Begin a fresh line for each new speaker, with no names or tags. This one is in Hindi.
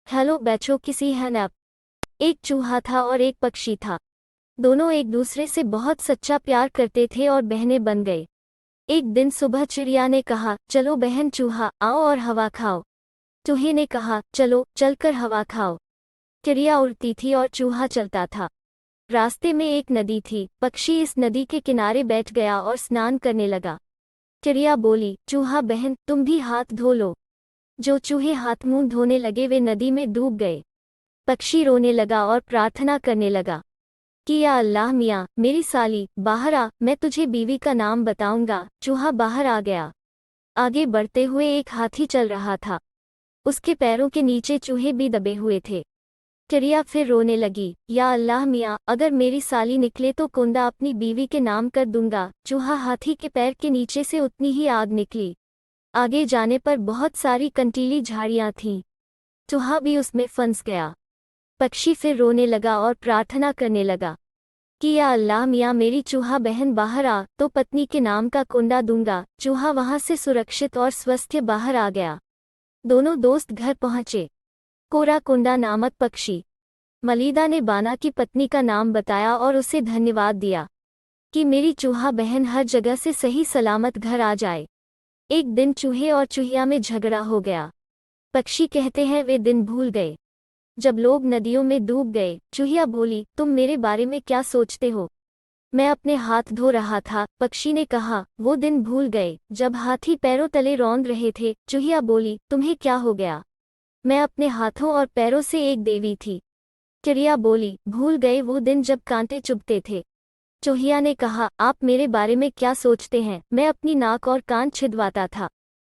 हेलो बच्चों, किसी है न। एक चूहा था और एक पक्षी था। दोनों एक दूसरे से बहुत सच्चा प्यार करते थे और बहनें बन गए। एक दिन सुबह चिड़िया ने कहा, चलो बहन चूहा, आओ और हवा खाओ। चूहे ने कहा, चलो चलकर हवा खाओ। चिड़िया उड़ती थी और चूहा चलता था। रास्ते में एक नदी थी। पक्षी इस नदी के किनारे बैठ गया और स्नान करने लगा। चिड़िया बोली, चूहा बहन तुम भी हाथ धो लो। जो चूहे हाथ मुंह धोने लगे वे नदी में डूब गए। पक्षी रोने लगा और प्रार्थना करने लगा कि या अल्लाह मियाँ, मेरी साली बाहर आ, मैं तुझे बीवी का नाम बताऊंगा। चूहा बाहर आ गया। आगे बढ़ते हुए एक हाथी चल रहा था। उसके पैरों के नीचे चूहे भी दबे हुए थे। चिड़िया फिर रोने लगी, या अल्लाह मियाँ, अगर मेरी साली निकले तो कुंदा अपनी बीवी के नाम कर दूंगा। चूहा हाथी के पैर के नीचे से उतनी ही आग निकली। आगे जाने पर बहुत सारी कंटीली झाड़ियां थीं। चूहा भी उसमें फंस गया। पक्षी फिर रोने लगा और प्रार्थना करने लगा कि या अल्लाह मियाँ, मेरी चूहा बहन बाहर आ, तो पत्नी के नाम का कुंडा दूंगा। चूहा वहां से सुरक्षित और स्वस्थ बाहर आ गया। दोनों दोस्त घर पहुंचे। कोरा कुंडा नामक पक्षी मलिदा ने बाना की पत्नी का नाम बताया और उसे धन्यवाद दिया कि मेरी चूहा बहन हर जगह से सही सलामत घर आ जाए। एक दिन चूहे और चूहिया में झगड़ा हो गया। पक्षी कहते हैं वे दिन भूल गए जब लोग नदियों में डूब गए। चूहिया बोली, तुम मेरे बारे में क्या सोचते हो? मैं अपने हाथ धो रहा था। पक्षी ने कहा, वो दिन भूल गए जब हाथी पैरों तले रौंद रहे थे। चूहिया बोली, तुम्हें क्या हो गया? मैं अपने हाथों और पैरों से एक देवी थी। चिड़िया बोली, भूल गए वो दिन जब कांटे चुभते थे। चूहिया ने कहा, आप मेरे बारे में क्या सोचते हैं? मैं अपनी नाक और कान छिदवाता था।